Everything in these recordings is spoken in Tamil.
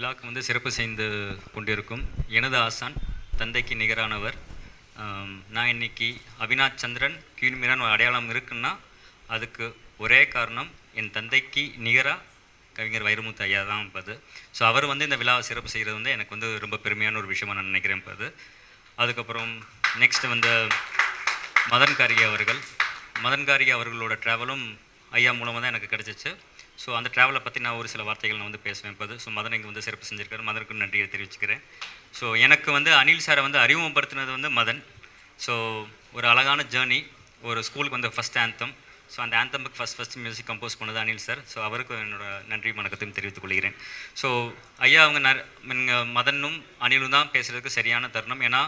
விழாக்கு வந்து சிறப்பு செய்து கொண்டிருக்கும் எனது ஆசான், தந்தைக்கு நிகரானவர். நான் இன்னைக்கு அவினாஷ் சந்திரன் குயின் மீரான் ஒரு அடையாளம் இருக்குன்னா அதுக்கு ஒரே காரணம் என் தந்தைக்கு நிகராக கவிஞர் வைரமுத்து ஐயா தான் இருப்பது. ஸோ அவர் வந்து இந்த விழாவை சிறப்பு செய்கிறது வந்து எனக்கு வந்து ரொம்ப பெருமையான ஒரு விஷயமாக நான் நினைக்கிறேன் இருப்பது. அதுக்கப்புறம் நெக்ஸ்ட் வந்து மதன் கார்கே அவர்களோட ட்ராவலும் ஐயா மூலமாக தான் எனக்கு கிடச்சிச்சு. ஸோ அந்த ட்ராவலை பற்றி நான் ஒரு சில வார்த்தைகள் நான் வந்து பேசுவேன் இப்போது. ஸோ மதன் இங்கே வந்து சிறப்பு செஞ்சுருக்காரு, மதனுக்கு நன்றியை தெரிவிச்சுக்கிறேன். ஸோ எனக்கு வந்து அனில் சாரை வந்து அறிமுகப்படுத்தினது வந்து மதன். ஸோ ஒரு அழகான ஜேர்னி, ஒரு ஸ்கூலுக்கு வந்து ஃபஸ்ட் ஆந்தம். ஸோ அந்த ஆந்தமுக்கு ஃபஸ்ட் மியூசிக் கம்போஸ் பண்ணது அனில் சார். ஸோ அவருக்கு என்னோட நன்றி வணக்கத்தையும் தெரிவித்துக் கொள்கிறேன். ஸோ ஐயா அவங்க மதனும் அனிலும் தான் பேசுகிறதுக்கு சரியான தருணம். ஏன்னா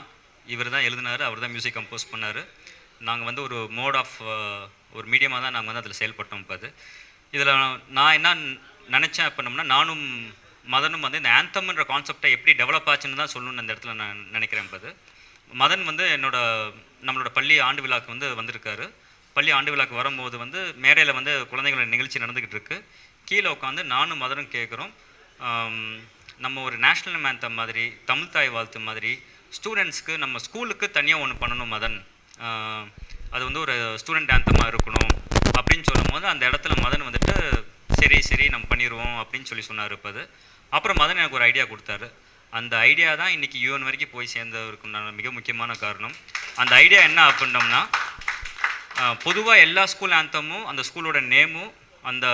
இவர் தான் எழுதினார், அவர் தான் மியூசிக் கம்போஸ் பண்ணார். நாங்கள் வந்து ஒரு மோட் ஆஃப் ஒரு மீடியமாக தான் நாங்கள் வந்து அதில் செயல்பட்டோம். இப்போ அது இதில் நான் என்ன நினச்சேன் அப்படின்னோம்னா, நானும் மதனும் வந்து இந்த ஆந்தம்ன்ற கான்செப்டை எப்படி டெவலப் ஆச்சுன்னு தான் சொல்லணும்னு அந்த இடத்துல நான் நினைக்கிறேன். இப்போ அது மதன் வந்து நம்மளோட பள்ளி ஆண்டு விழாவுக்கு வந்து வந்திருக்காரு. பள்ளி ஆண்டு விழாவுக்கு வரும்போது வந்து மேடையில் வந்து குழந்தைங்களோட நிகழ்ச்சி நடந்துக்கிட்டு இருக்கு. கீழே உட்காந்து நானும் மதனும் கேட்குறோம், நம்ம ஒரு நேஷ்னல் ஆந்தம் மாதிரி, தமிழ் தாய் வாழ்த்து மாதிரி ஸ்டூடெண்ட்ஸ்க்கு நம்ம ஸ்கூலுக்கு தனியாக ஒன்று பண்ணணும் மதன், அது வந்து ஒரு ஸ்டூடெண்ட் ஆந்தமாக இருக்கணும் அப்படின்னு சொல்லும்போது அந்த இடத்துல மதன் வந்துட்டு சரி நம்ம பண்ணிடுவோம் அப்படின்னு சொன்னார். இப்போ அப்புறம் மதன் எனக்கு ஒரு ஐடியா கொடுத்தாரு. அந்த ஐடியா தான் இன்றைக்கி யூஎன் வரைக்கும் போய் சேர்ந்தவருக்குண்டான மிக முக்கியமான காரணம். அந்த ஐடியா என்ன அப்படின்னோம்னா, பொதுவாக எல்லா ஸ்கூல் ஆந்தமும் அந்த ஸ்கூலோட நேமும் அந்த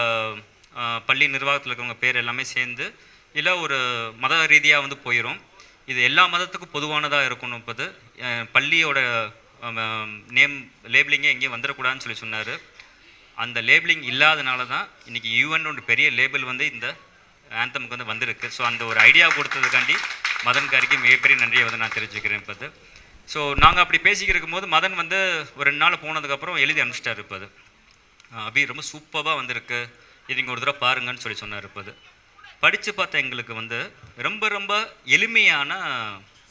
பள்ளி நிர்வாகத்தில் இருக்கிறவங்க பேர் எல்லாமே சேர்ந்து இல்லை ஒரு மத ரீதியாக வந்து போயிடும். இது எல்லா மதத்துக்கும் பொதுவானதாக இருக்கணும். இப்போ பள்ளியோட நேம் லேபிளிங்கே எங்கேயும் வந்துடக்கூடாதுன்னு சொன்னார். அந்த லேபிளிங் இல்லாதனால தான் இன்றைக்கி யூஎன் ஒரு பெரிய லேபிள் வந்து இந்த ஆந்தமுக்கு வந்து வந்திருக்கு. ஸோ அந்த ஒரு ஐடியா கொடுத்ததுக்காண்டி மதன் கார்கே மிகப்பெரிய நன்றியை வந்து நான் தெரிஞ்சுக்கிறேன். இப்போ ஸோ நாங்கள் அப்படி பேசிக்கிருக்கும் போது மதன் வந்து ஒரு 2 நாள் போனதுக்கப்புறம் எழுதி அனுப்பிச்சிட்டார். இப்போ அபி ரொம்ப சூப்பராக வந்திருக்கு, இது நீங்கள் ஒரு தடவை பாருங்கன்னு சொன்னார். இப்போ படித்து பார்த்த எங்களுக்கு வந்து ரொம்ப எளிமையான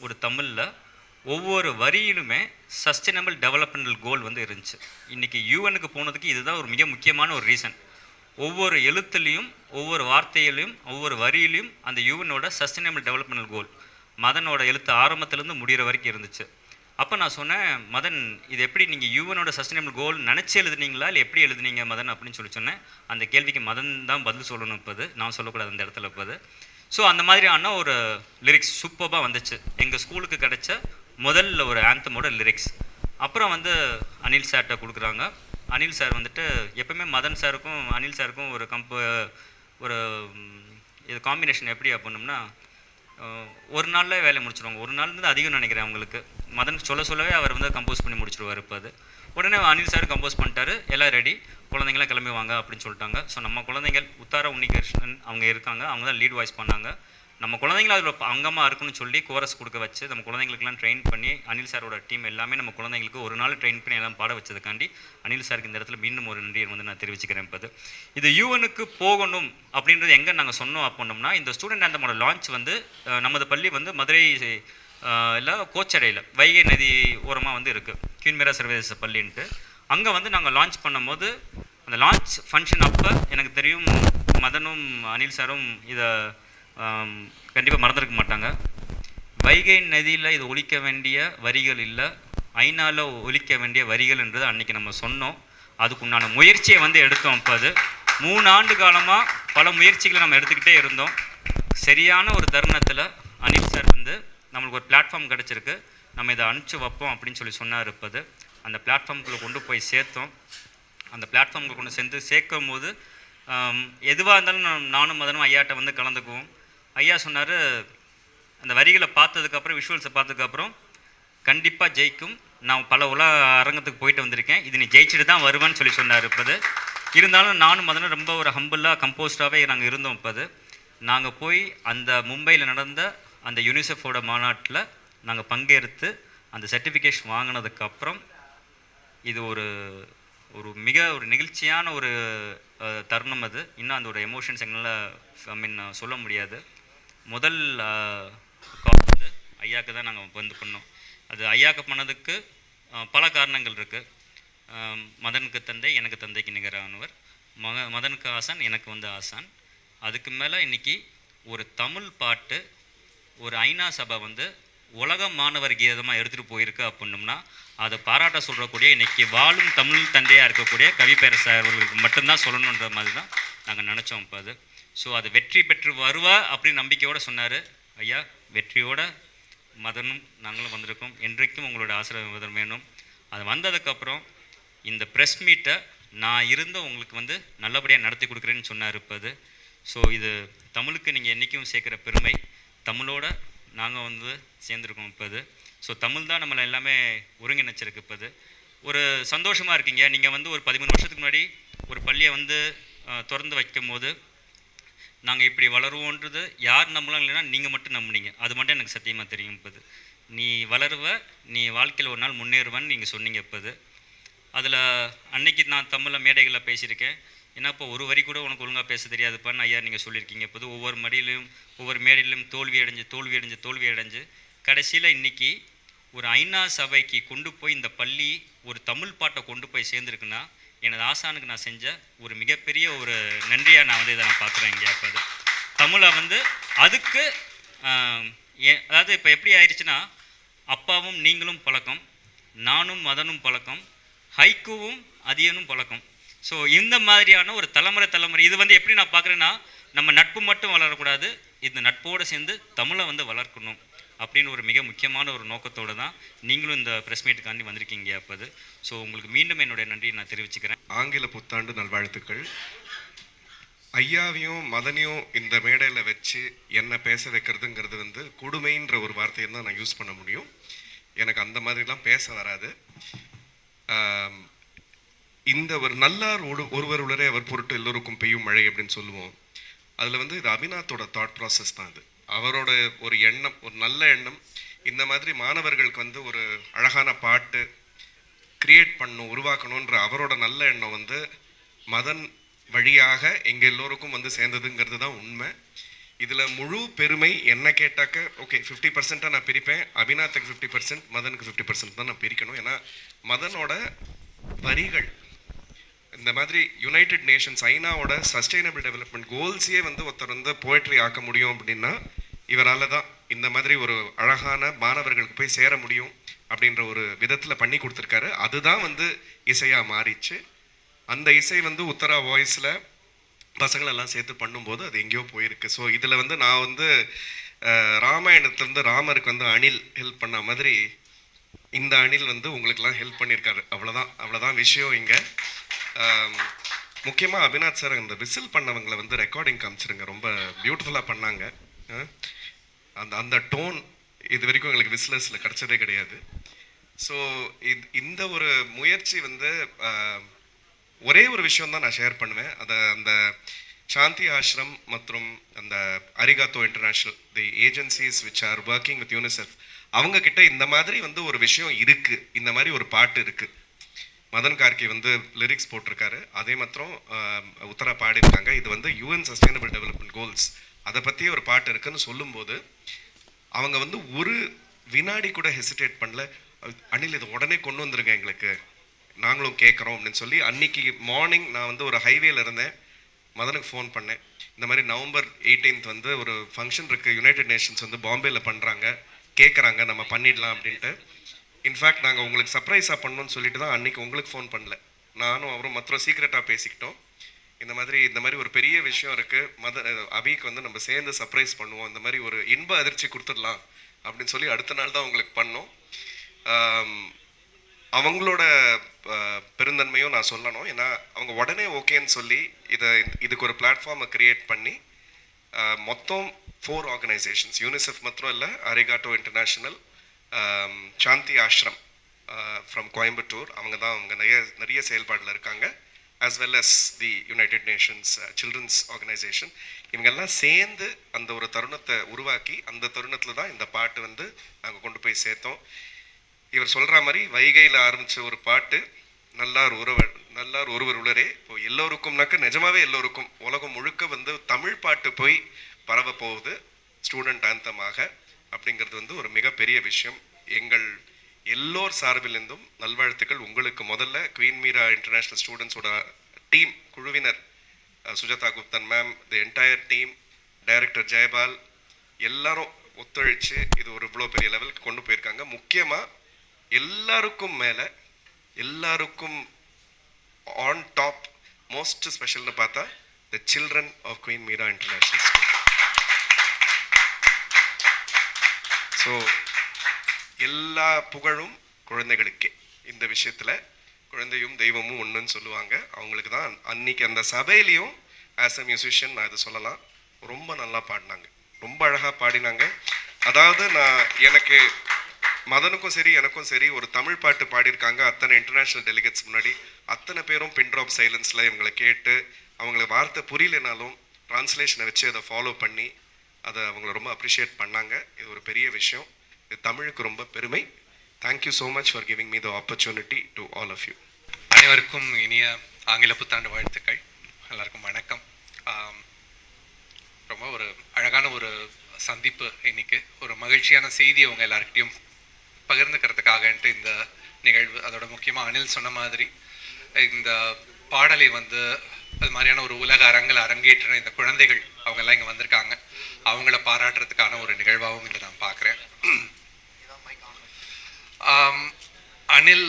ஒரு தமிழில் ஒவ்வொரு வரியிலுமே சஸ்டைனபிள் டெவலப்மெண்டல் கோல் வந்து இருந்துச்சு. இன்றைக்கி யூஎனுக்கு போனதுக்கு இதுதான் ஒரு மிக முக்கியமான ஒரு ரீசன். ஒவ்வொரு எழுத்துலேயும் ஒவ்வொரு வார்த்தையிலையும் ஒவ்வொரு வரியிலையும் அந்த யூஎனோட சஸ்டைனபிள் டெவலப்மெண்டல் கோல் மதனோட எழுத்து ஆரம்பத்துலேருந்து முடிகிற வரைக்கும் இருந்துச்சு. அப்போ நான் சொன்னேன், மதன் இது எப்படி நீங்கள் யூஎனோட சஸ்டைனபிள் கோல் நினச்சி எழுதுனீங்களா இல்லை எப்படி எழுதுனீங்க மதன் அப்படின்னு சொன்னேன். அந்த கேள்விக்கு மதன் தான் பதில் சொல்லணும். இப்போ நான் சொல்லக்கூடாது அந்த இடத்துல. இப்போ ஸோ அந்த மாதிரியான ஒரு லிரிக்ஸ் சூப்பராக வந்துச்சு. எங்கள் ஸ்கூலுக்கு கிடைச்ச முதல்ல ஒரு ஆந்தமோட லிரிக்ஸ். அப்புறம் வந்து அனில் சார்கிட்ட கொடுக்குறாங்க. அனில் சார் வந்துட்டு எப்பவுமே மதன் சாருக்கும் அனில் சாருக்கும் ஒரு இது காம்பினேஷன் எப்படி அப்படின்னோம்னா, ஒரு நாளில் வேலையை முடிச்சிடுவாங்க. ஒரு நாள் வந்து அதிகம் நினைக்கிறேன் அவங்களுக்கு. மதன் சொல்லவே அவர் வந்து கம்போஸ் பண்ணி முடிச்சிடுவார். இப்போ அது உடனே அனில் சார் கம்போஸ் பண்ணிட்டாரு, எல்லாம் ரெடி, குழந்தைங்களாம் கிளம்பி வாங்க அப்படின்னு சொல்லிட்டாங்க. ஸோ நம்ம குழந்தைகள் உத்தார உன்னிகிருஷ்ணன் அவங்க இருக்காங்க, அவங்க தான் லீட் வாய்ஸ் பண்ணாங்க. நம்ம குழந்தைங்கள அதில் அங்கமாக இருக்குன்னு சொல்லி கோரஸ் கொடுக்க வச்சு நம்ம குழந்தைங்களுக்குலாம் ட்ரெயின் பண்ணி அனில் சாரோட டீம் எல்லாமே நம்ம குழந்தைங்களுக்கு ஒரு நாள் ட்ரெயின் பண்ணி எல்லாம் பாட வச்சதுக்காண்டி அனில் சாருக்கு இந்த இடத்துல மீண்டும் ஒரு நன்றியை வந்து நான் தெரிவிச்சுக்கிறேன். இப்போ இது யூஎனுக்கு போகணும் அப்படின்றது எங்கே நாங்கள் சொன்னோம் அப்படின்னோம்னா, இந்த ஸ்டூடெண்ட் ஆந்தமோட லான்ச் வந்து நமது பள்ளி வந்து மதுரை இல்லை கோச்சடையில் வைகை நதி ஓரமாக வந்து இருக்குது, குயின் மீரா சர்வதேச பள்ளின்ட்டு. அங்கே வந்து நாங்கள் லான்ச் பண்ணும்போது அந்த லான்ச் ஃபங்க்ஷன் அப்போ எனக்கு தெரியும் மதனும் அனில் சாரும் இதை கண்டிப்பாக மறந்துருக்க மாட்டாங்க. வைகை நதியில் இது ஒலிக்க வேண்டிய வரிகள் இல்லை, ஐநாவில் ஒலிக்க வேண்டிய வரிகள் என்றது அன்றைக்கி நம்ம சொன்னோம். அதுக்குண்டான முயற்சியை வந்து எடுத்தோம். இப்போ அது 3 ஆண்டு காலமாக பல முயற்சிகளை நம்ம எடுத்துக்கிட்டே இருந்தோம். சரியான ஒரு தருணத்தில் அனில் சார் வந்து நம்மளுக்கு ஒரு பிளாட்ஃபார்ம் கிடச்சிருக்கு, நம்ம இதை அனுப்பிச்சி வைப்போம் அப்படின்னு சொன்னார். இருப்பது அந்த பிளாட்ஃபார்முக்குள்ளே கொண்டு போய் சேர்த்தோம். அந்த பிளாட்ஃபார்முக்கு கொண்டு சேர்க்கும் போது எதுவாக இருந்தாலும் நானும் மதனும் ஐயாட்ட வந்து கலந்துக்குவோம். ஐயா சொன்னார், அந்த வரிகளை பார்த்ததுக்கப்புறம் விஷுவல்ஸை பார்த்ததுக்கப்புறம் கண்டிப்பாக ஜெயிக்கும், நான் பல அரங்கத்துக்கு போயிட்டு வந்திருக்கேன், இது நீ ஜெயிச்சுட்டு தான் வருவேன்னு சொன்னார். இப்போ இருந்தாலும் நானும் மதனும் ரொம்ப ஒரு ஹம்பிளாக கம்போஸ்டாகவே நாங்கள் இருந்தோம். இப்போ நாங்கள் போய் அந்த மும்பையில் நடந்த அந்த யுனிசெஃபோட மாநாட்டில் நாங்கள் பங்கேற்று அந்த சர்டிஃபிகேஷன் வாங்கினதுக்கப்புறம் இது ஒரு ஒரு நெகிழ்ச்சியான ஒரு தருணம். அது இன்னும் அந்த ஒரு எமோஷன்ஸ் எங்களால் சொல்ல முடியாது. முதல் கால் வந்து ஐயாவுக்கு தான் நாங்கள் வந்து பண்ணோம். அது ஐயாவுக்கு பண்ணதுக்கு பல காரணங்கள் இருக்குது. மதனுக்கு தந்தை, எனக்கு தந்தைக்கு நிகரானவர். மதனுக்கு ஆசான், எனக்கு வந்து ஆசான். அதுக்கு மேலே இன்றைக்கி ஒரு தமிழ் பாட்டு ஒரு ஐநா சபை வந்து உலக மாணவர் கீதமாக எடுத்துகிட்டு போயிருக்கு அப்படின்னோம்னா அதை பாராட்ட சொல்கிறக்கூடிய இன்றைக்கி வாழும் தமிழ் தந்தையாக இருக்கக்கூடிய கவிப்பேரசு அவர்களுக்கு மட்டும்தான் சொல்லணுன்ற மாதிரி தான் நாங்கள் நினச்சோம். இப்போ அது ஸோ அது வெற்றி பெற்று வருவா அப்படின்னு நம்பிக்கையோடு சொன்னார் ஐயா. வெற்றியோட மதனும் நாங்களும் வந்திருக்கோம். என்றைக்கும் உங்களோட ஆசீர்வாதம் வேணும். அது வந்ததுக்கப்புறம் இந்த ப்ரெஸ் மீட்டை நான் இருந்த உங்களுக்கு வந்து நல்லபடியாக நடத்தி கொடுக்குறேன்னு சொன்னார் இப்போ அது. ஸோ இது தமிழுக்கு நீங்கள் என்றைக்கும் சேர்க்குற பெருமை, தமிழோட நாங்கள் வந்து சேர்ந்துருக்கோம் இப்போ அது. ஸோ தமிழ் தான் நம்மளை எல்லாமே ஒருங்கிணைச்சிருக்கு இப்போ அது. ஒரு சந்தோஷமாக இருக்கீங்க. நீங்கள் வந்து ஒரு 13 வருஷத்துக்கு முன்னாடி ஒரு பள்ளியை வந்து திறந்து வைக்கும் போது நாங்கள் இப்படி வளருவோன்றது யார் நம்பலாம் இல்லைன்னா நீங்கள் மட்டும் நம்புனீங்க. அது மட்டும் எனக்கு சத்தியமாக தெரியும். இப்போ அது நீ வளருவ, நீ வாழ்க்கையில் ஒரு நாள் முன்னேறுவான்னு நீங்கள் சொன்னீங்க. இப்போ அது அதில் அன்னைக்கு நான் தமிழில் மேடைகளில் பேசியிருக்கேன். ஏன்னா இப்போ ஒரு வரி கூட உனக்கு ஒழுங்காக பேச தெரியாதுப்பான்னு ஐயா நீங்கள் சொல்லியிருக்கீங்க. இப்போ ஒவ்வொரு மடியிலும் ஒவ்வொரு மேடையிலும் தோல்வி அடைஞ்சு கடைசியில் இன்றைக்கி ஒரு ஐநா சபைக்கு கொண்டு போய் இந்த பள்ளி ஒரு தமிழ் பாட்டை கொண்டு போய் சேர்ந்துருக்குன்னா எனது ஆசானுக்கு நான் செஞ்ச ஒரு மிகப்பெரிய ஒரு நன்றியாக நான் வந்து இதை நான் பார்க்குறேன். இங்கே அப்போ அது தமிழை வந்து அதுக்கு அதாவது இப்போ எப்படி ஆயிடுச்சுன்னா அப்பாவும் நீங்களும் பழக்கம், நானும் மதனும் பழக்கம், ஹைக்குவும் அதியனும் பழக்கம். ஸோ இந்த மாதிரியான ஒரு தலைமுறை இது வந்து எப்படி நான் பார்க்குறேன்னா நம்ம நட்பு மட்டும் வளரக்கூடாது, இந்த நட்போடு சேர்ந்து தமிழை வந்து வளர்க்கணும் அப்படின்னு ஒரு மிக முக்கியமான ஒரு நோக்கத்தோடு தான் நீங்களும் இந்த ப்ரெஸ் மீட்டுக்காண்டி வந்திருக்கீங்க. அப்போது ஸோ உங்களுக்கு மீண்டும் என்னுடைய நன்றியை நான் தெரிவிச்சுக்கிறேன். ஆங்கில புத்தாண்டு நல்வாழ்த்துக்கள். ஐயாவையும் மதனையும் இந்த மேடையில் வச்சு என்ன பேச வைக்கிறதுங்கிறது வந்து கொடுமைன்ற ஒரு வார்த்தையை தான் நான் யூஸ் பண்ண முடியும். எனக்கு அந்த மாதிரிலாம் பேச வராது. இந்த ஒரு நல்லார் ஒருவர் உளரே அவர் பொருட்டு எல்லோருக்கும் பெய்யும் மழை அப்படின்னு சொல்லுவோம். அதில் வந்து இது அபிநாத்தோட தாட் ப்ராசஸ் தான். அது அவரோட ஒரு எண்ணம், ஒரு நல்ல எண்ணம். இந்த மாதிரி மாணவர்களுக்கு வந்து ஒரு அழகான பாட்டு கிரியேட் பண்ணணும், உருவாக்கணுன்ற அவரோட நல்ல எண்ணம் வந்து மதன் வழியாக எங்கள் எல்லோருக்கும் வந்து சேர்ந்ததுங்கிறது தான் உண்மை. இதில் முழு பெருமை என்ன கேட்டாக்க ஓகே 50% நான் பிரிப்பேன். அபிநாத்துக்கு 50%, மதனுக்கு 50% தான் நான் பிரிக்கணும். ஏன்னா மதனோட வரிகள் இந்த மாதிரி யுனைடெட் நேஷன்ஸ் ஐநாவோட சஸ்டைனபிள் டெவலப்மெண்ட் கோல்ஸையே வந்து ஒருத்தர் வந்து போய்ட்ரி ஆக்க முடியும் அப்படின்னா இவரால் தான். இந்த மாதிரி ஒரு அழகான மாணவர்களுக்கு போய் சேர முடியும் அப்படின்ற ஒரு விதத்தில் பண்ணி கொடுத்துருக்காரு. அதுதான் வந்து இசையாக மாறிச்சு. அந்த இசை வந்து உத்தரா வாய்ஸில் பசங்களெல்லாம் சேர்த்து பண்ணும்போது அது எங்கேயோ போயிருக்கு. ஸோ இதில் வந்து நான் வந்து ராமாயணத்துலேருந்து ராமருக்கு வந்து அணில் ஹெல்ப் பண்ண மாதிரி இந்த அணில் வந்து உங்களுக்கெல்லாம் ஹெல்ப் பண்ணியிருக்காரு. அவ்வளோதான் விஷயம். இங்கே முக்கியமாக அபிநாத் சார் அந்த விசில் பண்ணவங்களை வந்து ரெக்கார்டிங் காமிச்சிருங்க. ரொம்ப பியூட்டிஃபுல்லாக பண்ணாங்க. அந்த டோன் இது வரைக்கும் எங்களுக்கு விசிலர்ஸில் கிடச்சதே கிடையாது. ஸோ இந்த ஒரு முயற்சி வந்து ஒரே ஒரு விஷயம் தான் நான் ஷேர் பண்ணுவேன். அந்த சாந்தி ஆஷ்ரம் மற்றும் அந்த Arigatou International the agencies which are working with UNICEF அவங்க கிட்ட இந்த மாதிரி வந்து ஒரு விஷயம் இருக்குது, இந்த மாதிரி ஒரு பாட்டு இருக்குது. மதன் கார்கி வந்து லிரிக்ஸ் போட்டிருக்காரு, அதே மாத்திரம் உத்தரா பாடியிருக்காங்க. இது வந்து யூஎன் சஸ்டைனபிள் டெவலப்மெண்ட் கோல்ஸ், அதை பற்றி ஒரு பாட்டு இருக்குன்னு சொல்லும்போது அவங்க வந்து ஒரு வினாடி கூட ஹெசிடேட் பண்ணல. அனில் இதை உடனே கொண்டு வந்துருங்க, எங்களுக்கு நாங்களும் கேட்குறோம் அப்படின்னு சொல்லி அன்னைக்கு மார்னிங் நான் வந்து ஒரு ஹைவேல இருந்தேன். மதனுக்கு ஃபோன் பண்ணேன். இந்த மாதிரி நவம்பர் 18 வந்து ஒரு ஃபங்க்ஷன் இருக்குது, யுனைடெட் நேஷன்ஸ் வந்து பாம்பேயில் பண்ணுறாங்க, கேட்குறாங்க, நம்ம பண்ணிடலாம் அப்படின்ட்டு. இன்ஃபேக்ட் நாங்கள் உங்களுக்கு சர்ப்ரைஸாக பண்ணணும்னு சொல்லிட்டு தான் அன்றைக்கி உங்களுக்கு ஃபோன் பண்ணல. நானும் அவரும் மற்ற சீக்ரெட்டாக பேசிக்கிட்டோம். இந்த மாதிரி ஒரு பெரிய விஷயம் இருக்குது, அபிக்கு வந்து நம்ம சேர்ந்து சர்ப்ரைஸ் பண்ணுவோம், இந்த மாதிரி ஒரு இன்ப அதிர்ச்சி கொடுத்துடலாம் அப்படின்னு சொல்லி அடுத்த நாள் தான் உங்களுக்கு பண்ணோம். அவங்களோட பெருந்தன்மையும் நான் சொல்லணும். ஏன்னா அவங்க உடனே ஓகேன்னு சொல்லி இதுக்கு ஒரு பிளாட்ஃபார்மை கிரியேட் பண்ணி மொத்தம் 4 ஆர்கனைசேஷன்ஸ், யூனிசெஃப் மாத்திரம் இல்லை, Arigatou International, Shanti Ashram from Coimbatore, அவங்க நிறைய செயல்பாடில் இருக்காங்க, as well as the United Nations children's organisation. இவங்கெல்லாம் சேர்ந்து அந்த ஒரு தருணத்தை உருவாக்கி அந்த தருணத்தில் தான் இந்த பாட்டு வந்து நாங்கள் கொண்டு போய் சேர்த்தோம். இவர் சொல்கிற மாதிரி வைகையில் ஆரம்பித்த ஒரு பாட்டு நல்லார் ஒருவர் உளரே இப்போ எல்லோருக்கும்னாக்க நிஜமாவே எல்லோருக்கும் உலகம் முழுக்க வந்து தமிழ் பாட்டு போய் பரவ போகுது ஸ்டூடெண்ட் ஆந்தமாக. அப்படிங்கிறது வந்து ஒரு மிகப்பெரிய விஷயம். எங்கள் எல்லோர் சார்பிலிருந்தும் நல்வாழ்த்துக்கள் உங்களுக்கு. முதல்ல குவீன் மீரா இன்டர்நேஷ்னல் ஸ்டூடெண்ட்ஸோட டீம் குழுவினர், Sujatha Guptan ma'am, the entire team, director Jayapal எல்லாரும் ஒத்துழைச்சு இது ஒரு இவ்வளோ பெரிய லெவலுக்கு கொண்டு போயிருக்காங்க. முக்கியமாக எல்லாருக்கும் மேலே எல்லாருக்கும் ஆன் டாப் மோஸ்ட் ஸ்பெஷல்னு பார்த்தா the children of queen Meera international school. So எல்லா புகழும் குழந்தைகளுக்கே. இந்த விஷயத்தில் குழந்தையும் தெய்வமும் ஒன்றுன்னு சொல்லுவாங்க. அவங்களுக்கு தான் அன்னைக்கு அந்த சபையிலையும் ஆஸ் அ மியூசிஷியன் நான் இதை சொல்லலாம், ரொம்ப நல்லா பாடினாங்க, ரொம்ப அழகாக பாடினாங்க. அதாவது எனக்கு மதனுக்கும் சரி எனக்கும் சரி ஒரு தமிழ் பாட்டு பாடியிருக்காங்க அத்தனை இன்டர்நேஷ்னல் டெலிகேட்ஸ் முன்னாடி. அத்தனை பேரும் பின் ட்ராப் சைலன்ஸில் இவங்களை கேட்டு அவங்களுக்கு வார்த்தை புரியலைனாலும் ட்ரான்ஸ்லேஷனை வச்சு அதை ஃபாலோ பண்ணி அதை அவங்கள ரொம்ப அப்ரிஷியேட் பண்ணாங்க. இது ஒரு பெரிய விஷயம். இது தமிழுக்கு ரொம்ப பெருமை. Thank you so much for giving me the opportunity to all of you. அனைவருக்கும் இனிய ஆங்கில புத்தாண்டு வாழ்த்துக்கள். எல்லாருக்கும் வணக்கம். ரொம்ப ஒரு அழகான ஒரு சந்திப்பு இன்னைக்கு. ஒரு மகிழ்ச்சியான செய்தி அவங்க எல்லாருக்கிட்டையும் பகிர்ந்துக்கிறதுக்காகன்ட்டு இந்த நிகழ்வு. அதோட முக்கியமாக அனில் சொன்ன மாதிரி இந்த பாடலை வந்து அது மாதிரியான ஒரு உலக அரங்கில் அரங்கேற்றின இந்த குழந்தைகள் அவங்க எல்லாம் இங்கே வந்திருக்காங்க. அவங்கள பாராட்டுறதுக்கான ஒரு நிகழ்வாகவும் இதை நான் பார்க்குறேன். அனில்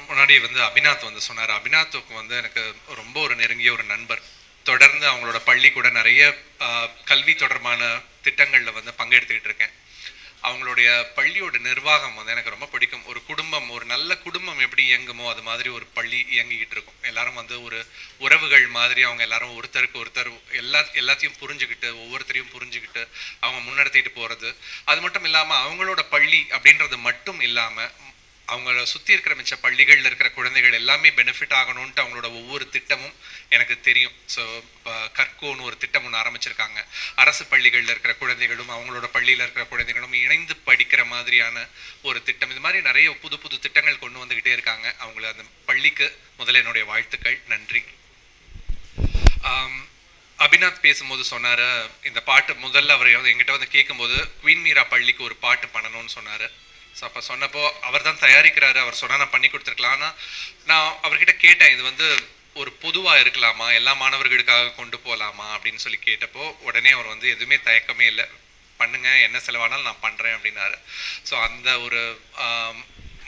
முன்னாடி வந்து அபிநாத் வந்து சொன்னார். அபிநாத்துக்கு வந்து எனக்கு ரொம்ப ஒரு நெருங்கிய ஒரு நண்பர். தொடர்ந்து அவங்களோட பள்ளி கூட நிறைய கல்வி தொடர்பான திட்டங்களில் வந்து பங்கெடுத்துக்கிட்டு இருக்கேன். அவங்களுடைய பள்ளியோட நிர்வாகம் வந்து எனக்கு ரொம்ப பிடிக்கும். ஒரு குடும்பம், ஒரு நல்ல குடும்பம் எப்படி இயங்குமோ அது மாதிரி ஒரு பள்ளி இயங்கிக்கிட்டு இருக்கும். எல்லாரும் வந்து ஒரு உறவுகள் மாதிரி அவங்க எல்லாரும் ஒருத்தருக்கு ஒருத்தர் எல்லாத்தையும் புரிஞ்சுக்கிட்டு ஒவ்வொருத்தரையும் புரிஞ்சுக்கிட்டு அவங்க முன்னெடுத்திட்டு போகிறது. அது மட்டும் இல்லாமல் அவங்களோட பள்ளி அப்படின்றது மட்டும் இல்லாமல் அவங்கள சுற்றி இருக்கிற மிச்ச பள்ளிகளில் இருக்கிற குழந்தைகள் எல்லாமே பெனிஃபிட் ஆகணும்ன்ட்டு அவங்களோட ஒவ்வொரு திட்டமும் எனக்கு தெரியும். ஸோ கற்கோன்னு ஒரு திட்டம் ஒன்று ஆரம்பிச்சிருக்காங்க. அரசு பள்ளிகளில் இருக்கிற குழந்தைகளும் அவங்களோட பள்ளியில் இருக்கிற குழந்தைகளும் இணைந்து படிக்கிற மாதிரியான ஒரு திட்டம். இது மாதிரி நிறைய புது புது திட்டங்கள் கொண்டு வந்துக்கிட்டே இருக்காங்க. அவங்கள அந்த பள்ளிக்கு முதல்ல என்னுடைய வாழ்த்துக்கள், நன்றி. அபிநாத் பேசும்போது சொன்னார், இந்த பாட்டு முதல்ல அவர் எங்கிட்ட வந்து கேட்கும்போது குயின் மீரா பள்ளிக்கு ஒரு பாட்டு பண்ணணும்னு சொன்னார். ஸோ அப்போ சொன்னப்போ அவர் தான் தயாரிக்கிறாரு, அவர் சொன்னால் நான் பண்ணி கொடுத்துருக்கலாம். ஆனால் நான் அவர்கிட்ட கேட்டேன், இது வந்து ஒரு பொதுவாக இருக்கலாமா, எல்லா மாணவர்களுக்காக கொண்டு போகலாமா அப்படின்னு சொல்லி கேட்டப்போ உடனே அவர் வந்து எதுவுமே தயக்கமே இல்லை, பண்ணுங்க, என்ன செலவானாலும் நான் பண்ணுறேன் அப்படின்னாரு. ஸோ அந்த ஒரு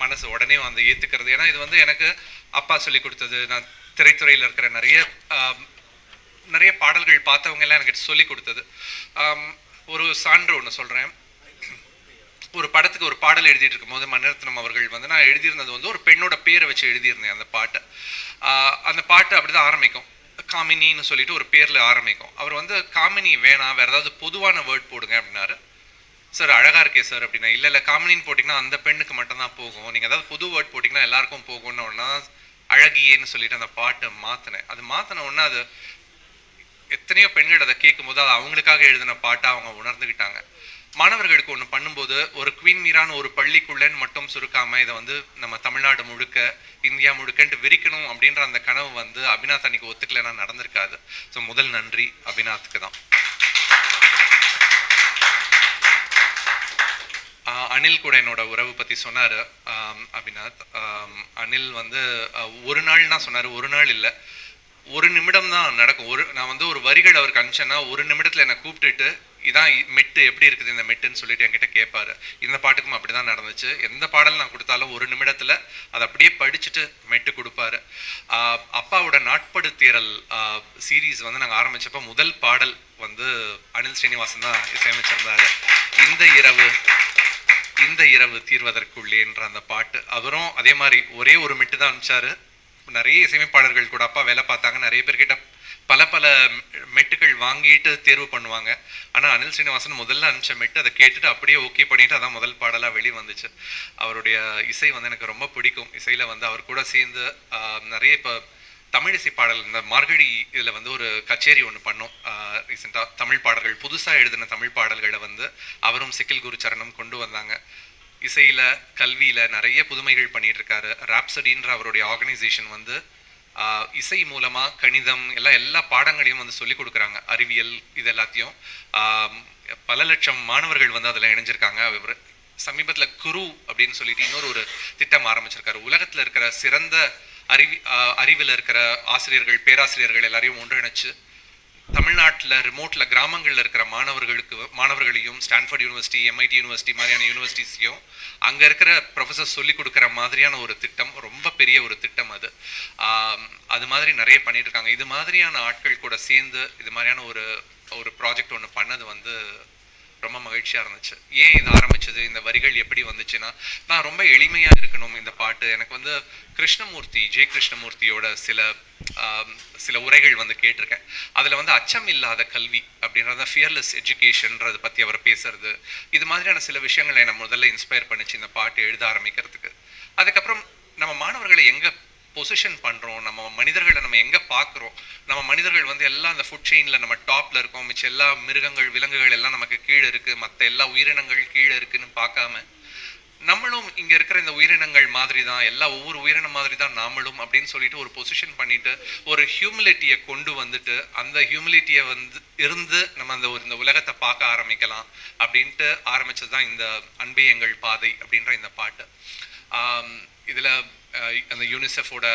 மனசு உடனே வந்து ஏற்றுக்கிறது. ஏன்னா இது வந்து எனக்கு அப்பா சொல்லி கொடுத்தது. நான் திரைத்துறையில் இருக்கிற நிறைய பாடல்கள் பார்த்தவங்க எல்லாம் எனக்கு சொல்லி கொடுத்தது. ஒரு சான்று ஒன்று சொல்கிறேன். ஒரு படத்துக்கு ஒரு பாடல் எழுதிட்டு இருக்கும்போது மணிரத்னம் அவர்கள் வந்து நான் எழுதியிருந்தது வந்து ஒரு பெண்ணோட பேரை வச்சு எழுதியிருந்தேன் அந்த பாட்டை. அந்த பாட்டு அப்படிதான் ஆரம்பிக்கும், காமினின்னு சொல்லிட்டு ஒரு பேரில் ஆரம்பிக்கும். அவர் வந்து காமினி வேணாம், வேற ஏதாவது பொதுவான வேர்ட் போடுங்க அப்படின்னாரு. சார் அழகா இருக்கே சார் அப்படின்னா, இல்லை காமினின்னு போட்டிங்கன்னா அந்த பெண்ணுக்கு மட்டும்தான் போகும், நீங்கள் ஏதாவது புது வேர்ட் போட்டிங்கன்னா எல்லாருக்கும் போகும்னு ஒன்றா அழகியேன்னு சொல்லிட்டு அந்த பாட்டை மாற்றினேன். அது மாற்றின உடனே அது எத்தனையோ பெண்கள் அதை கேட்கும்போது அது அவங்களுக்காக எழுதின பாட்டை அவங்க உணர்ந்துக்கிட்டாங்க. மாணவர்களுக்கு ஒன்று பண்ணும்போது ஒரு குயின் மீரான்னு ஒரு பள்ளிக்குள்ளேன்னு மட்டும் சுருக்காமல் இதை வந்து நம்ம தமிழ்நாடு முழுக்க இந்தியா முழுக்கன்ட்டு விரிக்கணும் அப்படின்ற அந்த கனவு வந்து அபிநாத் அன்னைக்கு ஒத்துக்கலைன்னா நடந்திருக்காது. ஸோ முதல் நன்றி அபிநாத்துக்கு தான். அனில் கூட என்னோட உறவு பற்றி சொன்னார் அபிநாத். அனில் வந்து ஒரு நாள்னா சொன்னார், ஒரு நாள் இல்லை, ஒரு நிமிடம் தான் நடக்கும். நான் வந்து ஒரு வரிகள் அவருக்கு அனுப்பிச்சேன்னா ஒரு நிமிடத்தில் என்னை கூப்பிட்டுட்டு இதான் மெட்டு எப்படி இருக்குது இந்த மெட்டுன்னு சொல்லிட்டு என்கிட்ட கேட்பாரு. இந்த பாட்டுக்கும் அப்படி தான் நடந்துச்சு. எந்த பாடல் நான் கொடுத்தாலும் ஒரு நிமிடத்தில் அதை அப்படியே படிச்சுட்டு மெட்டு கொடுப்பாரு. அப்பாவோட நாட்படுத்தீரல் சீரீஸ் வந்து நாங்கள் ஆரம்பித்தப்போ முதல் பாடல் வந்து அனில் ஸ்ரீனிவாசன் தான் இசையமைச்சிருந்தாரு. இந்த இரவு தீர்வதற்குள்ளேன்ற அந்த பாட்டு அவரும் அதே மாதிரி ஒரே ஒரு மெட்டு தான் அனுப்பிச்சாரு. நிறைய இசையமைப்பாளர்கள் கூட அப்பா வேலை பார்த்தாங்க, நிறைய பேர்கிட்ட பல மெட்டுகள் வாங்கிட்டு தேர்வு பண்ணுவாங்க. ஆனால் அனில் ஸ்ரீனிவாசன் முதல்ல அனுப்பிச்ச மெட்டு அதை கேட்டுட்டு அப்படியே ஓகே பண்ணிட்டு அதான் முதல் பாடலாக வெளியே வந்துச்சு. அவருடைய இசை வந்து எனக்கு ரொம்ப பிடிக்கும். இசையில் வந்து அவர் கூட சேர்ந்து நிறைய இப்போ தமிழ் இசை பாடல் இந்த மார்கழி இதில் வந்து ஒரு கச்சேரி ஒன்று பண்ணோம் ரீசெண்டாக. தமிழ் பாடல்கள் புதுசாக எழுதின தமிழ் பாடல்களை வந்து அவரும் சிக்கில் குருச்சரணம் கொண்டு வந்தாங்க. இசையில் கல்வியில் நிறைய புதுமைகள் பண்ணிட்டு இருக்காரு. ராப்சடின்ற அவருடைய ஆர்கனைசேஷன் வந்து இசை மூலமாக கணிதம் எல்லா பாடங்களையும் வந்து சொல்லி கொடுக்குறாங்க. அறிவியல் இது எல்லாத்தையும் பல லட்சம் மாணவர்கள் வந்து அதில் இணைஞ்சிருக்காங்க. அவர் சமீபத்தில் குரு அப்படின்னு சொல்லிட்டு இன்னொரு ஒரு திட்டம் ஆரம்பிச்சிருக்காரு. உலகத்தில் இருக்கிற சிறந்த அறிவில் இருக்கிற ஆசிரியர்கள் பேராசிரியர்கள் எல்லாரையும் ஒன்றிணைச்சு தமிழ்நாட்டில் ரிமோட்டில் கிராமங்களில் இருக்கிற மாணவர்களையும் ஸ்டான்ஃபோர்ட் யூனிவர்சிட்டி, MIT யூனிவர்சிட்டி மாதிரியான யூனிவர்சிட்டிஸையும் அங்கே இருக்கிற ப்ரொஃபஸர் சொல்லி கொடுக்குற மாதிரியான ஒரு திட்டம், ரொம்ப பெரிய ஒரு திட்டம் அது. அது மாதிரி நிறைய பண்ணிட்டு இருக்காங்க. இது மாதிரியான ஆட்கள் கூட சேர்ந்து இது மாதிரியான ஒரு ப்ராஜெக்ட் ஒன்று பண்ணது வந்து ரொம்ப மகிழ்ச்சியாக இருந்துச்சு. ஏன் இது ஆரம்பிச்சது, இந்த வரிகள் எப்படி வந்துச்சுன்னா, நான் ரொம்ப எளிமையாக இருக்கணும் இந்த பாட்டு. எனக்கு வந்து ஜே கிருஷ்ணமூர்த்தியோட சில உரைகள் வந்து கேட்டிருக்கேன். அதில் வந்து அச்சம் இல்லாத கல்வி அப்படின்றத, ஃபியர்லெஸ் எஜுகேஷன்ன்றதை பற்றி அவர் பேசுறது, இது மாதிரியான சில விஷயங்களை என்னை முதல்ல இன்ஸ்பயர் பண்ணிச்சு இந்த பாட்டு எழுத ஆரம்பிக்கிறதுக்கு. அதுக்கப்புறம் நம்ம மாணவர்களை எங்கே பொசிஷன் பண்ணுறோம், நம்ம மனிதர்களை நம்ம எங்கே பார்க்குறோம், நம்ம மனிதர்கள் வந்து எல்லாம் அந்த ஃபுட் செயினில் நம்ம டாப்பில் இருக்கோம், மிச்சம் எல்லா மிருகங்கள் விலங்குகள் எல்லாம் நமக்கு கீழே இருக்குது, மற்ற எல்லா உயிரினங்கள் கீழே இருக்குன்னு பார்க்காம நம்மளும் இங்கே இருக்கிற இந்த உயிரினங்கள் மாதிரி தான், ஒவ்வொரு உயிரினம் மாதிரி தான் நாமளும் அப்படின்னு சொல்லிட்டு ஒரு பொசிஷன் பண்ணிட்டு ஒரு ஹியூமிலிட்டியை கொண்டு வந்துட்டு, அந்த ஹியூமிலிட்டியை இருந்து நம்ம இந்த உலகத்தை பார்க்க ஆரம்பிக்கலாம் அப்படின்ட்டு ஆரம்பிச்சது தான் இந்த அன்பே எங்கள் பாதை அப்படின்ற இந்த பாட்டு. இதில் அந்த யூனிசெஃபோட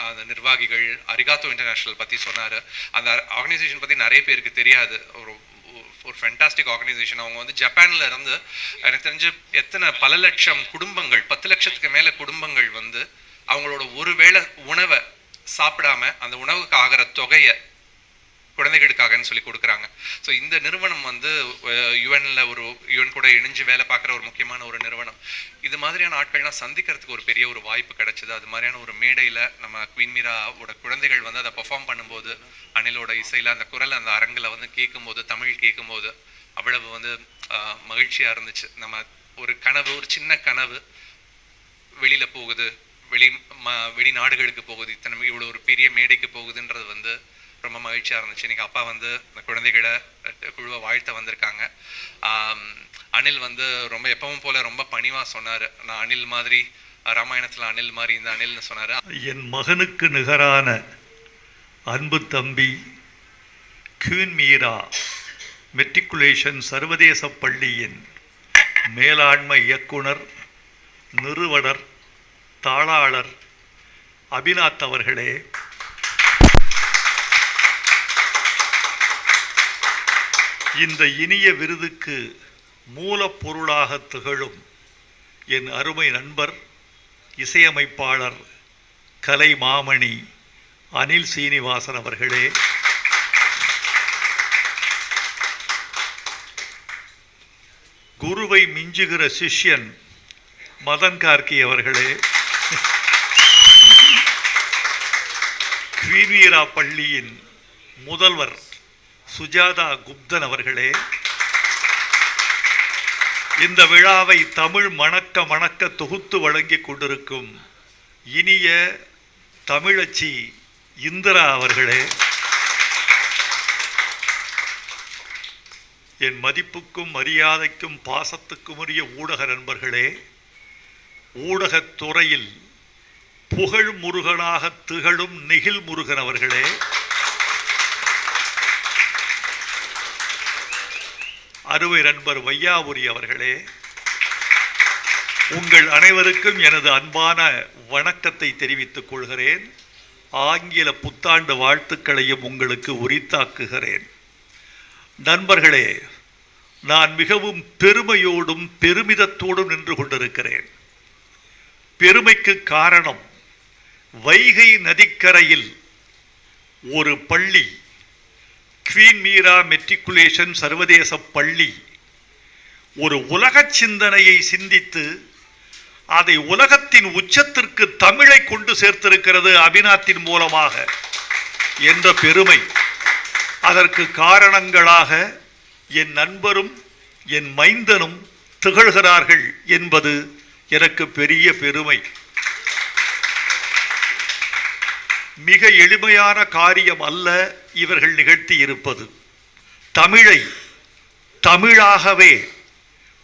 அந்த நிர்வாகிகள் அரிகாத்தோ இன்டர்நேஷ்னல் பற்றி சொன்னார். அந்த ஆர்கனைசேஷன் பற்றி நிறைய பேருக்கு தெரியாது. ஒரு ஃபேண்டாஸ்டிக் ஆர்கனைசேஷன். அவங்க வந்து ஜப்பான்ல இருந்து எனக்கு தெரிஞ்சு பல லட்சம் குடும்பங்கள், 10 லட்சத்துக்கு மேலே குடும்பங்கள் வந்து அவங்களோட ஒரு வேளை உணவை சாப்பிடாம அந்த உணவுக்கு ஆகிற தொகையை குழந்தைகளுக்காகன்னு சொல்லி கொடுக்குறாங்க. ஸோ இந்த நிறுவனம் வந்து யுஎன் கூட இணைஞ்சு வேலை பார்க்குற ஒரு முக்கியமான ஒரு நிறுவனம். இது மாதிரியான ஆட்கள்லாம் சந்திக்கிறதுக்கு ஒரு பெரிய ஒரு வாய்ப்பு கிடைச்சது. அது மாதிரியான ஒரு மேடையில் நம்ம குவீன் மீராவோட குழந்தைகள் வந்து அதை பெர்ஃபார்ம் பண்ணும்போது, அனிலோட இசையில் அந்த குரல் அந்த அரங்கில் வந்து கேட்கும்போது, தமிழ் கேட்கும்போது அவ்வளவு வந்து மகிழ்ச்சியாக இருந்துச்சு. நம்ம ஒரு சின்ன கனவு வெளியில் போகுது, வெளிநாடுகளுக்கு போகுது, இவ்வளோ ஒரு பெரிய மேடைக்கு போகுதுன்றது வந்து ரொம்ப மகிழ்ச்சியாக இருந்துச்சு. இன்னைக்கு அப்பா வந்து இந்த குழந்தைகளை குழுவை வாழ்த்த வந்திருக்காங்க. அனில் வந்து ரொம்ப எப்பவும் போல ரொம்ப பணிவாக சொன்னார். நான் அனில் மாதிரி, ராமாயணத்தில் அனில் மாதிரி இந்த அனில்னு சொன்னார். என் மகனுக்கு நிகரான அன்பு தம்பி குவீன் மீரா மெட்ரிகுலேஷன் சர்வதேச பள்ளியின் மேலாண்மை இயக்குனர், நிறுவனர், தாளாளர் அபிநாத் அவர்களே, இந்த இனிய விருதுக்கு மூலப்பொருளாக திகழும் என் அருமை நண்பர், இசையமைப்பாளர், கலை மாமணி அனில் சீனிவாசன் அவர்களே, குருவை மிஞ்சுகிற சிஷ்யன் மதன் கார்கி அவர்களே, குவீன் மீரா பள்ளியின் முதல்வர் சுஜாதா குப்தன் அவர்களே, இந்த விழாவை தமிழ் மணக்க தொகுத்து வழங்கி கொண்டிருக்கும் இனிய தமிழச்சி இந்திரா அவர்களே, என் மதிப்புக்கும் மரியாதைக்கும் பாசத்துக்கும் உரிய ஊடக நண்பர்களே, ஊடகத் துறையில் புகழ் முருகனாக திகழும் நெகில் முருகன் அவர்களே, அருமை நண்பர் வையாபுரி அவர்களே, உங்கள் அனைவருக்கும் எனது அன்பான வணக்கத்தை தெரிவித்துக் கொள்கிறேன். ஆங்கில புத்தாண்டு வாழ்த்துக்களையும் உங்களுக்கு உரித்தாக்குகிறேன். நண்பர்களே, நான் மிகவும் பெருமையோடும் பெருமிதத்தோடும் நின்று கொண்டிருக்கிறேன். பெருமைக்கு காரணம், வைகை நதிக்கரையில் ஒரு பள்ளி, குவீன் மீரா மெட்ரிகுலேஷன் சர்வதேச பள்ளி, ஒரு உலக சிந்தனையை சிந்தித்து அதை உலகத்தின் உச்சத்திற்கு தமிழை கொண்டு சேர்த்திருக்கிறது அபிநாத்தின் மூலமாக என்ற பெருமை. அதற்கு காரணங்களாக என் நண்பரும் என் மைந்தனும் திகழ்கிறார்கள் என்பது எனக்கு பெரிய பெருமை. மிக எளிமையான காரியம் அல்ல இவர்கள் நிகழ்த்தி இருப்பது. தமிழை தமிழாகவே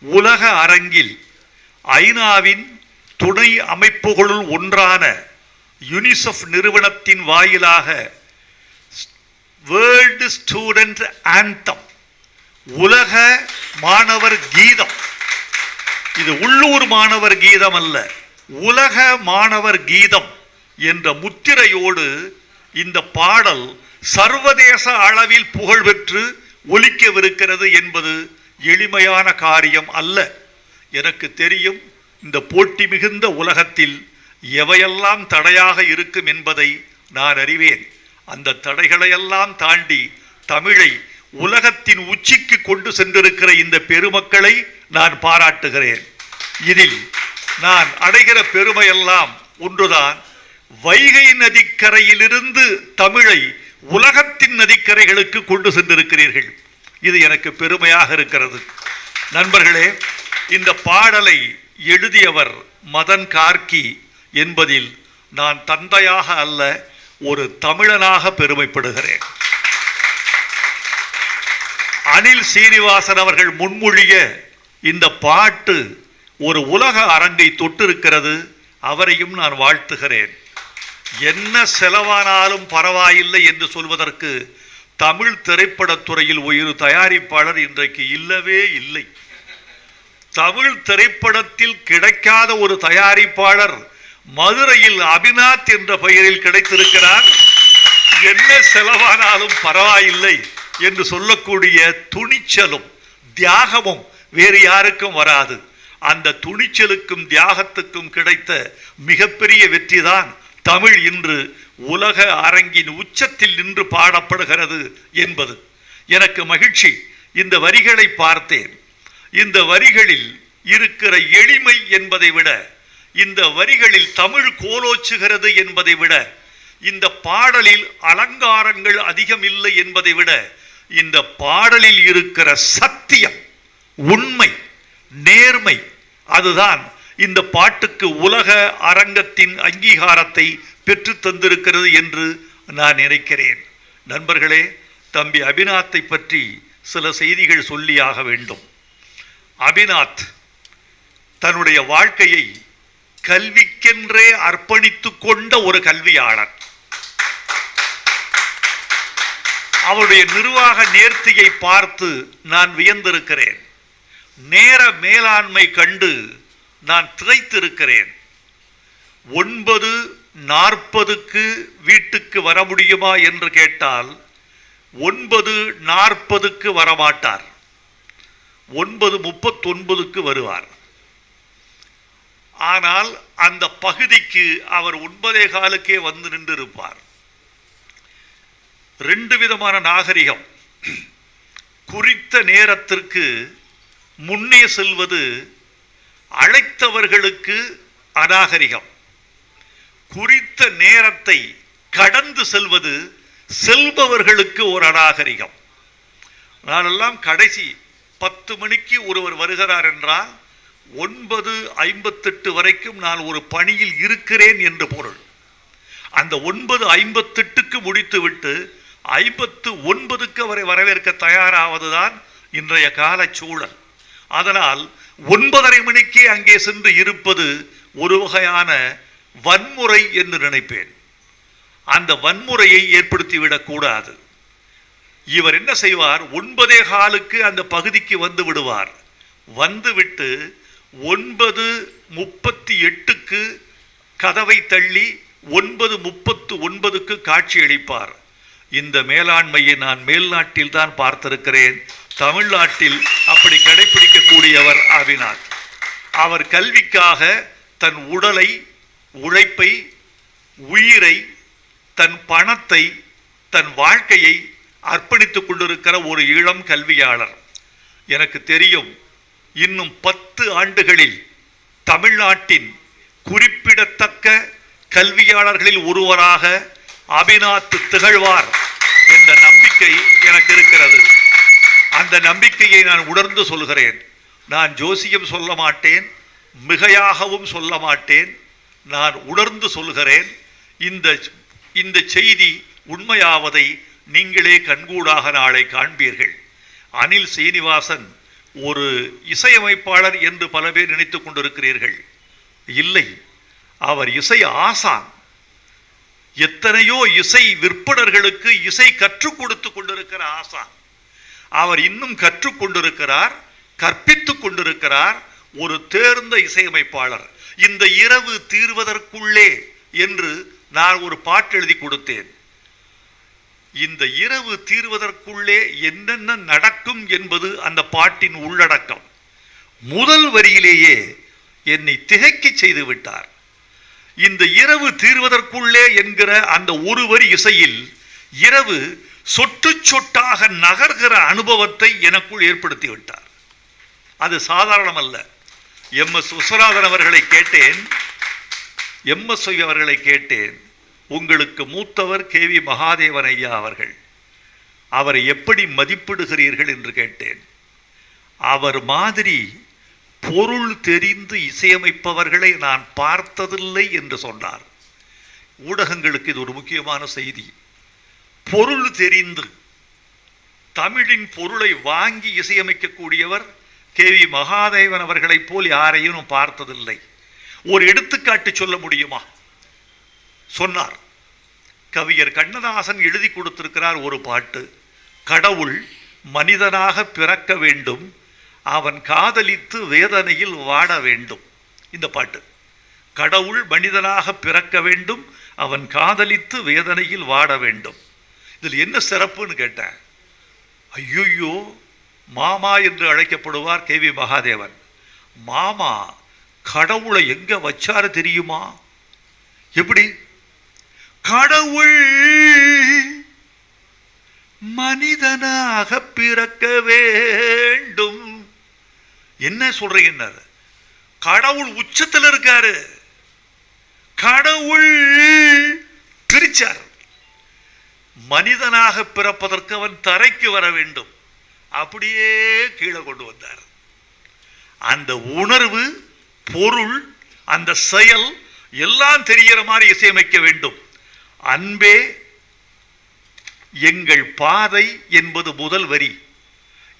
உலக அரங்கில் ஐநாவின் துணை அமைப்புகளுள் ஒன்றான யுனிசெஃப் நிறுவனத்தின் வாயிலாக வேர்ல்டு ஸ்டூடெண்ட் ஆந்தம், உலக மாணவர் கீதம், இது உள்ளூர் மாணவர் கீதம் அல்ல, உலக மாணவர் கீதம் என்ற முத்திரையோடு இந்த பாடல் சர்வதேச அளவில் புகழ்பெற்று ஒலிக்கவிருக்கிறது என்பது எளிமையான காரியம் அல்ல. எனக்கு தெரியும், இந்த போட்டி மிகுந்த உலகத்தில் எவையெல்லாம் தடையாக இருக்கும் என்பதை நான் அறிவேன். அந்த தடைகளையெல்லாம் தாண்டி தமிழை உலகத்தின் உச்சிக்கு கொண்டு சென்றிருக்கிற இந்த பெருமக்களை நான் பாராட்டுகிறேன். இதில் நான் அடைகிற பெருமையெல்லாம் ஒன்றுதான், வைகை நதிக்கரையிலிருந்து தமிழை உலகத்தின் நதிக்கரைகளுக்கு கொண்டு சென்றிருக்கிறீர்கள். இது எனக்கு பெருமையாக இருக்கிறது. நண்பர்களே, இந்த பாடலை எழுதியவர் மதன் கார்கி என்பதில் நான் தந்தையாக அல்ல, ஒரு தமிழனாக பெருமைப்படுகிறேன். அனில் சீனிவாசன் அவர்கள் முன்மொழிய இந்த பாட்டு ஒரு உலக அரங்கை தொட்டிருக்கிறது. அவரையும் நான் வாழ்த்துகிறேன். என்ன செலவானாலும் பரவாயில்லை என்று சொல்வதற்கு தமிழ் திரைப்படத்துறையில் ஒரு தயாரிப்பாளர் இன்றைக்கு இல்லவே இல்லை. தமிழ் திரைப்படத்தில் கிடைக்காத ஒரு தயாரிப்பாளர் மதுரையில் அபிநாத் என்ற பெயரில் கிடைத்திருக்கிறார். என்ன செலவானாலும் பரவாயில்லை என்று சொல்லக்கூடிய துணிச்சலும் தியாகமும் வேறு யாருக்கும் வராது. அந்த துணிச்சலுக்கும் தியாகத்துக்கும் கிடைத்த மிகப்பெரிய வெற்றிதான் தமிழ் இன்று உலக அரங்கின் உச்சத்தில் நின்று பாடப்படுகிறது என்பது எனக்கு மகிழ்ச்சி. இந்த வரிகளை பார்த்தேன். இந்த வரிகளில் இருக்கிற எளிமை என்பதை விட, இந்த வரிகளில் தமிழ் கோலோச்சுகிறது என்பதை விட, இந்த பாடலில் அலங்காரங்கள் அதிகம் இல்லை என்பதை விட, இந்த பாடலில் இருக்கிற சத்தியம், உண்மை, நேர்மை, அதுதான் இந்த பாட்டுக்கு உலக அரங்கத்தின் அங்கீகாரத்தை பெற்று தந்திருக்கிறது என்று நான் நினைக்கிறேன். நண்பர்களே, தம்பி அபிநாத்தை பற்றி சில செய்திகள் சொல்லியாக வேண்டும். அபிநாத் தன்னுடைய வாழ்க்கையை கல்விக்கென்றே அர்ப்பணித்து கொண்ட ஒரு கல்வியாளர். அவருடைய நிர்வாக நேர்த்தியை பார்த்து நான் வியந்திருக்கிறேன். நேர மேலாண்மை கண்டு நான் திகைத்திருக்கிறேன். 9:40 வீட்டுக்கு வர முடியுமா என்று கேட்டால் 9:40 வரமாட்டார், 9:39 வருவார். ஆனால் அந்த பகுதிக்கு அவர் 9:15 வந்து நின்றிருப்பார். 2 விதமான நாகரிகம். குறித்த நேரத்திற்கு முன்னே செல்வது அழைத்தவர்களுக்கு அநாகரிகம். குறித்த நேரத்தை கடந்து செல்வது செல்பவர்களுக்கு ஒரு அநாகரிகம். நானெல்லாம் கடைசி 10 மணிக்கு ஒருவர் வருகிறார் என்றால் 9:58 வரைக்கும் நான் ஒரு பணியில் இருக்கிறேன் என்று பொருள். அந்த 9:58க்கு முடித்துவிட்டு 59க்கு அவரை வரவேற்க தயாராவதுதான் இன்றைய கால சூழல். அதனால் 9:30 மணிக்கே அங்கே சென்று இருப்பது ஒரு வகையான வன்முறை என்று நினைப்பேன். அந்த வன்முறையை ஏற்படுத்திவிடக் கூடாது. இவர் என்ன செய்வார், 9:15க்கு அந்த பகுதிக்கு வந்து விடுவார். வந்துவிட்டு 9:38க்கு கதவை தள்ளி 9:39க்கு காட்சி அளிப்பார். இந்த மேலாண்மையை நான் மேல்நாட்டில் தான் பார்த்திருக்கிறேன். தமிழ்நாட்டில் அப்படி கடைபிடிக்கக்கூடியவர் அபிநாத். அவர் கல்விக்காக தன் உடலை, உழைப்பை, உயிரை, தன் பணத்தை, தன் வாழ்க்கையை அர்ப்பணித்துக் கொண்டிருக்கிற ஒரு இளம் கல்வியாளர். எனக்கு தெரியும், இன்னும் 10 ஆண்டுகளில் தமிழ்நாட்டின் குறிப்பிடத்தக்க கல்வியாளர்களில் ஒருவராக அபிநாத் திகழ்வார் என்ற நம்பிக்கை எனக்கு இருக்கிறது. அந்த நம்பிக்கையை நான் உணர்ந்து சொல்கிறேன். நான் ஜோசியம் சொல்ல மாட்டேன், மிகையாகவும் சொல்ல மாட்டேன். நான் உணர்ந்து சொல்கிறேன். இந்த செய்தி உண்மையாவதை நீங்களே கண்கூடாக நாளை காண்பீர்கள். அனில் சீனிவாசன் ஒரு இசையமைப்பாளர் என்று பல பேர் நினைத்துக் கொண்டிருக்கிறீர்கள். இல்லை, அவர் இசை ஆசான். எத்தனையோ இசை விற்பனர்களுக்கு இசை கற்றுக் கொடுத்து கொண்டிருக்கிற ஆசான். அவர் இன்னும் கற்றுக்கொண்டிருக்கிறார், கற்பித்துக் கொண்டிருக்கிறார். ஒரு தேர்ந்த இசையமைப்பாளர். இந்த இரவு தீர்வதற்குள்ளே என்று நான் ஒரு பாட்டு எழுதி கொடுத்தேன். இந்த இரவு தீர்வதற்குள்ளே என்னென்ன நடக்கும் என்பது அந்த பாட்டின் உள்ளடக்கம். முதல் வரியிலேயே என்னை திகைக்க செய்து விட்டார். இந்த இரவு தீர்வதற்குள்ளே என்கிற அந்த ஒரு வரி இசையில் இரவு சொட்டு சொட்டாக நகர்கிற அனுபவத்தை எனக்குள் ஏற்படுத்தி விட்டார். அது சாதாரணமல்ல. எம்.எஸ். விஸ்வநாதன் அவர்களை கேட்டேன், எம்.எஸ். அவர்களை கேட்டேன், உங்களுக்கு மூத்தவர் கே.வி. மகாதேவன் ஐயா அவர்கள், அவரை எப்படி மதிப்பிடுகிறீர்கள் என்று கேட்டேன். அவர் மாதிரி பொருள் தெரிந்து இசையமைப்பவர்களை நான் பார்த்ததில்லை என்று சொன்னார். ஊடகங்களுக்கு இது ஒரு முக்கியமான செய்தி. பொருள் தெரிந்து தமிழின் பொருளை வாங்கி இசையமைக்கக்கூடியவர் கே.வி. மகாதேவன் அவர்களைப் போல் யாரையும் பார்த்ததில்லை. ஒரு எடுத்துக்காட்டு சொல்ல முடியுமா? சொன்னார். கவிஞர் கண்ணதாசன் எழுதி கொடுத்திருக்கிறார் ஒரு பாட்டு, கடவுள் மனிதனாக பிறக்க வேண்டும், அவன் காதலித்து வேதனையில் வாட வேண்டும். இந்த பாட்டு, கடவுள் மனிதனாக பிறக்க வேண்டும், அவன் காதலித்து வேதனையில் வாட வேண்டும். இதில் என்ன சிறப்புன்னு கேட்டேன். ஐயோ, மாமா என்று அழைக்கப்படுவார் கே.வி. மகாதேவன். மாமா கடவுளை எங்க வச்சாரு தெரியுமா? எப்படி? கடவுள் மனிதனாக பிறக்க வேண்டும். என்ன சொல்றீங்க? கடவுள் உச்சத்தில் இருக்காரு. கடவுள் பிரிச்சார். மனிதனாக பிறப்பதற்கு அவன் தரைக்கு வர வேண்டும். அப்படியே கீழே கொண்டு வந்தார். அந்த உணர்வு, பொருள், அந்த செயல் எல்லாம் தெரிகிற மாதிரி இசையமைக்க வேண்டும். அன்பே எங்கள் பாதை என்பது முதல் வரி.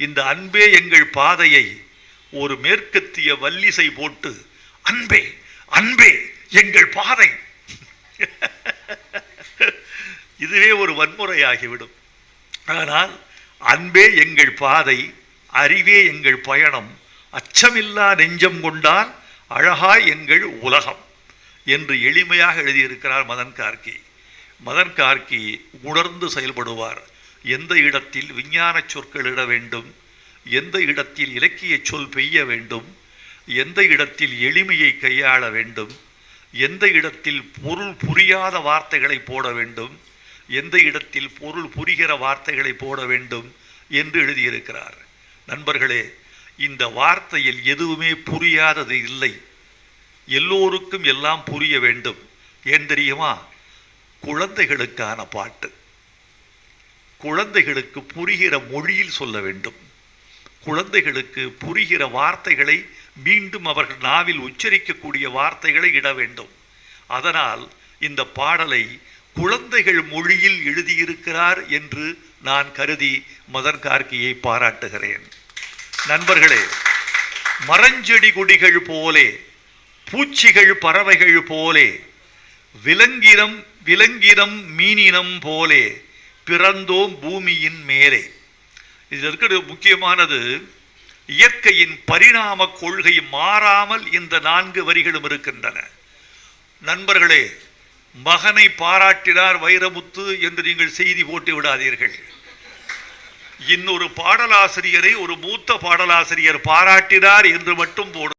இந்த அன்பே எங்கள் பாதையை ஒரு மேற்கத்திய வல்லிசை போட்டு அன்பே அன்பே எங்கள் பாதை இதுவே ஒரு வன்முறையாகிவிடும். ஆனால் அன்பே எங்கள் பாதை, அறிவே எங்கள் பயணம், அச்சமில்லா நெஞ்சம் கொண்டால் அழகாய் எங்கள் உலகம் என்று எளிமையாக எழுதியிருக்கிறார் மதன் கார்கி. மதன் கார்கி உணர்ந்து செயல்படுவார். எந்த இடத்தில் விஞ்ஞான சொற்கள் இட வேண்டும், எந்த இடத்தில் இலக்கிய சொல் பெய்ய வேண்டும், எந்த இடத்தில் எளிமையை கையாள வேண்டும், எந்த இடத்தில் பொருள் புரியாத வார்த்தைகளை போட வேண்டும், எந்த இடத்தில் பொருள் புரிகிற வார்த்தைகளை போட வேண்டும் என்று எழுதியிருக்கிறார். நண்பர்களே, இந்த வார்த்தையில் எதுவுமே புரியாதது இல்லை. எல்லோருக்கும் எல்லாம் புரிய வேண்டும். ஏன் தெரியுமா? குழந்தைகளுக்கான பாட்டு. குழந்தைகளுக்கு புரிகிற மொழியில் சொல்ல வேண்டும். குழந்தைகளுக்கு புரிகிற வார்த்தைகளை மீண்டும் அவர்கள் நாவில் உச்சரிக்கக்கூடிய வார்த்தைகளை இட வேண்டும். அதனால் இந்த பாடலை குழந்தைகள் மொழியில் எழுதியிருக்கிறார் என்று நான் கருதி மதன் கார்கியை பாராட்டுகிறேன். நண்பர்களே, மரஞ்செடி கொடிகள் போலே, பூச்சிகள் பறவைகள் போலே, விலங்கினம் மீனினம் போலே பிறந்தோம் பூமியின் மேலே. இது இருக்கிற முக்கியமானது, இயற்கையின் பரிணாம கொள்கை மாறாமல் இந்த 4 வரிகளும் இருக்கின்றன. நண்பர்களே, மகனை பாராட்டினார் வைரமுத்து என்று நீங்கள் செய்தி போட்டு விடாதீர்கள். இன்னொரு பாடலாசிரியரை ஒரு மூத்த பாடலாசிரியர் பாராட்டினார் என்று மட்டும் போடு.